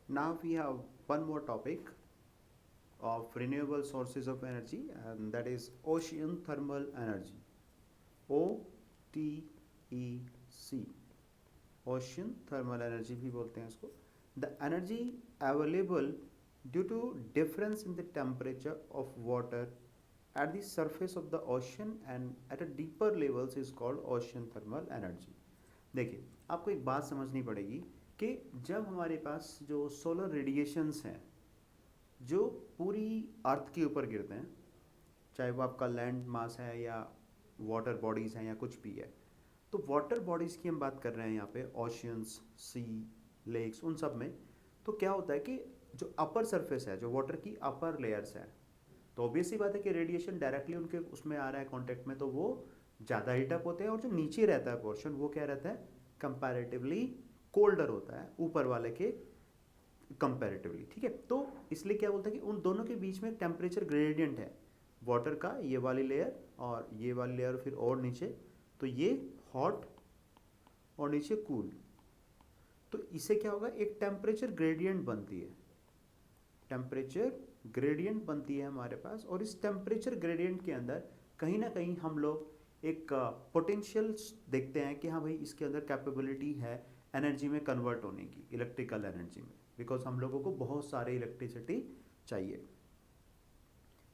Now we have one more topic of renewable sources of energy, and that is ocean thermal energy. OTEC, ocean thermal energy भी बोलते हैं इसको. The energy available due to difference in the temperature of water at the surface of the ocean and at a deeper levels is called ocean thermal energy. देखिए, आपको एक बात समझनी पड़ेगी कि जब हमारे पास जो सोलर रेडिएशंस हैं जो पूरी अर्थ के ऊपर गिरते हैं, चाहे वो आपका लैंड मास है या वाटर बॉडीज़ हैं या कुछ भी है, तो वाटर बॉडीज़ की हम बात कर रहे हैं यहाँ पे, ओशियंस, सी, लेक्स, उन सब में. तो क्या होता है कि जो अपर सरफेस है, जो वाटर की अपर लेयर्स है, तो ऑब्वियसली बात है कि रेडिएशन डायरेक्टली उनके उसमें आ रहा है कांटेक्ट में, तो वो ज़्यादा हीटअप होते हैं. और जो नीचे रहता है पोर्शन, वो क्या रहता है, कंपैरेटिवली कोल्डर होता है ऊपर वाले के कंपैरेटिवली. ठीक है, तो इसलिए क्या बोलते हैं कि उन दोनों के बीच में टेम्परेचर ग्रेडियंट है वाटर का, ये वाली लेयर और ये वाली लेयर, फिर और नीचे, तो ये हॉट और नीचे कूल. तो इससे क्या होगा, एक टेम्परेचर ग्रेडियंट बनती है, टेम्परेचर ग्रेडियंट बनती है हमारे पास. और इस टेम्परेचर ग्रेडियंट के अंदर कहीं ना कहीं हम लोग एक पोटेंशियल देखते हैं कि हाँ भाई, इसके अंदर कैपेबिलिटी है एनर्जी में कन्वर्ट होने की, इलेक्ट्रिकल एनर्जी में, बिकॉज हम लोगों को बहुत सारे इलेक्ट्रिसिटी चाहिए.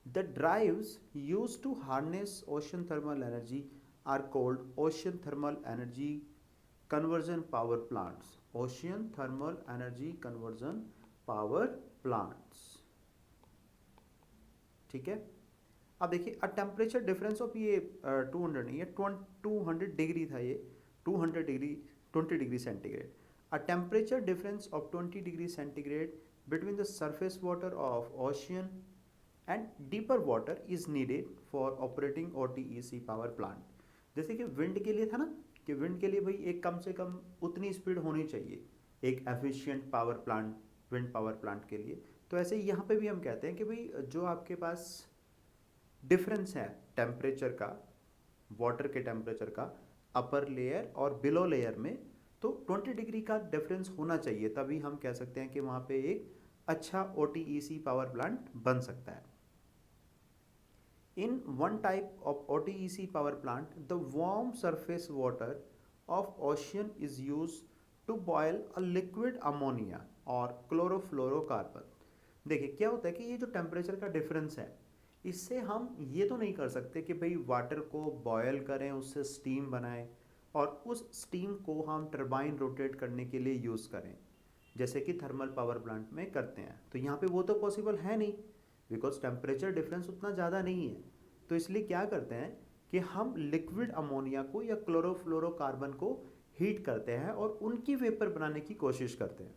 The drives use to harness ocean thermal energy are cold ocean thermal energy conversion power plants. Ocean thermal energy conversion power plants. ठीक है, अब देखिए, अ टेम्परेचर डिफरेंस ऑफ ये 200 नहीं है, 200 डिग्री था ये, 200 degree, 20 degree centigrade. A temperature difference of 20 degree centigrade between the surface water of ocean and deeper water is needed for operating OTEC power plant. जैसे कि विंड के लिए था ना, कि विंड के लिए भाई एक कम से कम उतनी स्पीड होनी चाहिए एक efficient power plant, wind power plant के लिए. तो ऐसे ही यहाँ पे भी हम कहते हैं कि भाई जो आपके पास डिफरेंस है टेम्परेचर का, वाटर के टेम्परेचर का अपर लेयर और बिलो लेयर में, तो 20 डिग्री का डिफरेंस होना चाहिए, तभी हम कह सकते हैं कि वहाँ पे एक अच्छा OTEC पावर प्लांट बन सकता है. In one type of OTEC power plant, the warm surface water of ocean is used to boil a liquid ammonia or chlorofluorocarbon. देखिए क्या होता है कि ये जो टेम्परेचर का डिफरेंस है, इससे हम ये तो नहीं कर सकते कि भाई वाटर को बॉयल करें, उससे स्टीम बनाएं और उस स्टीम को हम टरबाइन रोटेट करने के लिए यूज़ करें, जैसे कि थर्मल पावर प्लांट में करते हैं. तो यहाँ पे वो तो पॉसिबल है नहीं, बिकॉज टेम्परेचर डिफरेंस उतना ज़्यादा नहीं है. तो इसलिए क्या करते हैं कि हम लिक्विड अमोनिया को या क्लोरोफ्लोरोकार्बन को हीट करते हैं और उनकी वेपर बनाने की कोशिश करते हैं.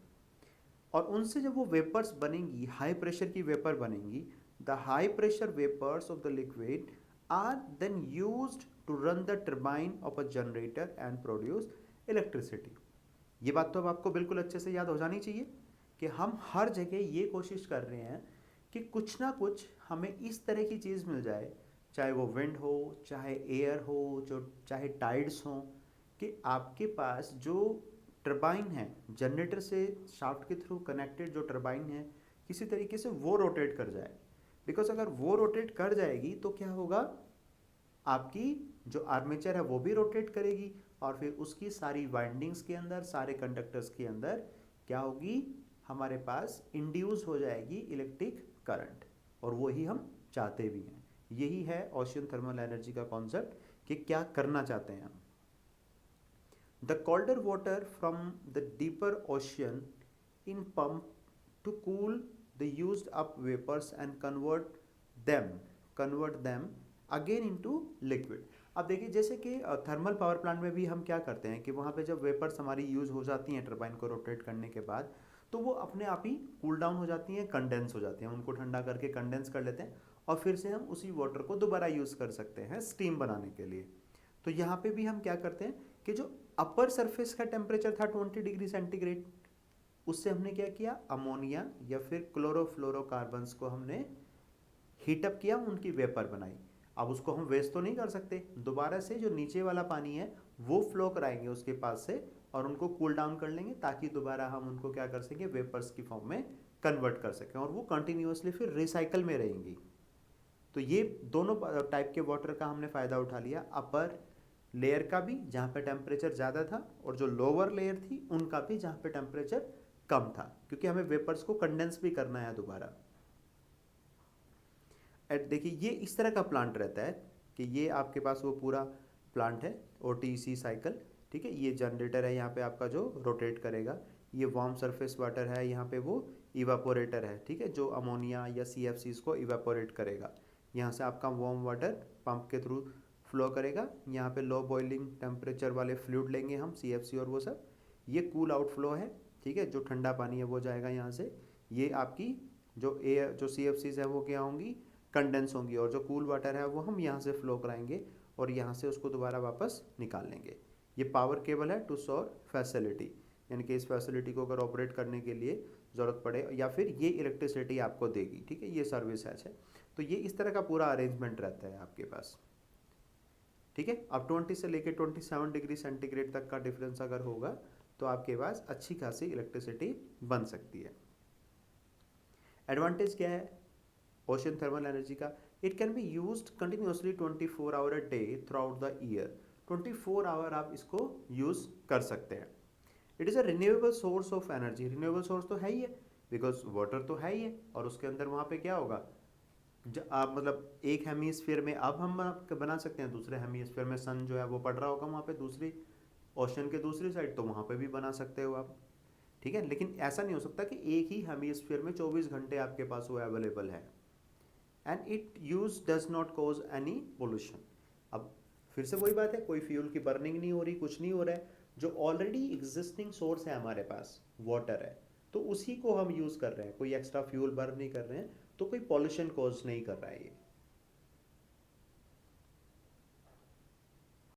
और उनसे जब वो वेपर्स बनेंगी, हाई प्रेशर की वेपर बनेंगी, the high pressure vapours of the liquid are then used to run the turbine of a generator and produce electricity. ये बात तो अब आपको बिल्कुल अच्छे से याद हो जानी चाहिए कि हम हर जगह ये कोशिश कर रहे हैं कि कुछ ना कुछ हमें इस तरह की चीज़ मिल जाए, चाहे वो विंड हो, चाहे एयर हो, जो चाहे टाइड्स हों, कि आपके पास जो टरबाइन है, जनरेटर से शाफ्ट के थ्रू कनेक्टेड जो टरबाइन है, किसी तरीके से वो रोटेट कर जाए. बिकॉज अगर वो रोटेट कर जाएगी तो क्या होगा, आपकी जो आर्मेचर है वो भी रोटेट करेगी और फिर उसकी सारी वाइंडिंग्स के अंदर, सारे कंडक्टर्स के अंदर क्या होगी, हमारे पास इंड्यूस हो जाएगी इलेक्ट्रिक करंट, और वही हम चाहते भी हैं. यही है ओशियन थर्मल एनर्जी का कॉन्सेप्ट कि क्या करना चाहते हैं हम. The colder water from the deeper ocean in pump to cool the used up vapours and convert them again into liquid. अब देखिए, जैसे कि थर्मल पावर प्लांट में भी हम क्या करते हैं कि वहाँ पे जब वेपर्स हमारी यूज़ हो जाती हैं टरबाइन को रोटेट करने के बाद, तो वो अपने आप ही कूल डाउन हो जाती हैं, कंडेंस हो जाती हैं, उनको ठंडा करके कंडेंस कर लेते हैं और फिर से हम उसी वाटर को दोबारा यूज़ कर सकते हैं स्टीम बनाने के लिए. तो यहाँ पे भी हम क्या करते हैं कि जो अपर सरफेस का टेम्परेचर था 20 डिग्री सेंटीग्रेड, उससे हमने क्या किया, अमोनिया या फिर क्लोरोफ्लोरोकार्बन्स को हमने हीटअप किया, उनकी वेपर बनाई. अब उसको हम वेस्ट तो नहीं कर सकते, दोबारा से जो नीचे वाला पानी है वो फ्लो कराएंगे उसके पास से और उनको कूल डाउन कर लेंगे ताकि दोबारा हम उनको क्या कर सकें, वेपर्स की फॉर्म में कन्वर्ट कर सकें और वो कंटिन्यूसली फिर रिसाइकल में रहेंगी। तो ये दोनों टाइप के वाटर का हमने फ़ायदा उठा लिया, अपर लेयर का भी जहाँ पे टेम्परेचर ज़्यादा था और जो लोअर लेयर थी उनका भी जहाँ पे टेम्परेचर कम था, क्योंकि हमें वेपर्स को कंडेंस भी करना है दोबारा। एट देखिए ये इस तरह का प्लांट रहता है कि ये आपके पास वो पूरा प्लांट है OTC साइकिल, ठीक है। ये जनरेटर है यहाँ पे आपका जो रोटेट करेगा, ये वार्म सरफेस वाटर है, यहाँ पे वो इवापोरेटर है, ठीक है, जो अमोनिया या CFCs को इवापोरेट करेगा। यहाँ से आपका वार्म वाटर पंप के थ्रू फ्लो करेगा, यहाँ पे लो बॉइलिंग टेम्परेचर वाले फ्लूइड लेंगे हम, CFC और वो सब। ये कूल आउट फ्लो है, ठीक है, जो ठंडा पानी है वो जाएगा यहाँ से। ये आपकी जो एयर जो CFCs है वो क्या होंगी, कंडेंस होंगी, और जो कूल वाटर है वो हम यहाँ से फ्लो कराएंगे और यहाँ से उसको दोबारा वापस निकाल लेंगे। ये पावर केबल है टू सौर फैसिलिटी, यानी कि इस फैसिलिटी को अगर ऑपरेट करने के लिए ज़रूरत पड़े या फिर ये इलेक्ट्रिसिटी आपको देगी, ठीक है, ये सर्विस है। तो ये इस तरह का पूरा अरेंजमेंट रहता है आपके पास, ठीक है। अब 20 से लेकर 27 डिग्री सेंटीग्रेड तक का डिफरेंस अगर होगा तो आपके पास अच्छी खासी इलेक्ट्रिसिटी बन सकती है। एडवांटेज क्या है ओशन थर्मल एनर्जी का? It can be used continuously 24 hour a day throughout the year. 24 hour आप इसको यूज़ कर सकते हैं। It is a renewable source of energy. Renewable source तो है ही है, बिकॉज वाटर तो है ही है, और उसके अंदर वहाँ पे क्या होगा, आप मतलब एक हेमीस्फीयर में अब हम बना सकते हैं, दूसरे हेमीस्फीयर में सन जो है वो पड़ रहा होगा वहाँ पे दूसरी ओशन के दूसरी साइड, तो वहाँ पे भी बना सकते हो आप, ठीक है। लेकिन ऐसा नहीं हो सकता कि एक ही हेमीस्फीयर में 24 घंटे आपके पास वो अवेलेबल है। And it use does not cause any pollution. अब फिर से वही बात है, कोई फ्यूल की बर्निंग नहीं हो रही, कुछ नहीं हो रहा है, जो ऑलरेडी एग्जिस्टिंग सोर्स है हमारे पास, वाटर है, तो उसी को हम यूज़ कर रहे हैं, कोई एक्स्ट्रा फ्यूल बर्न नहीं कर रहे हैं, तो कोई पॉल्यूशन कॉज नहीं कर रहा है ये।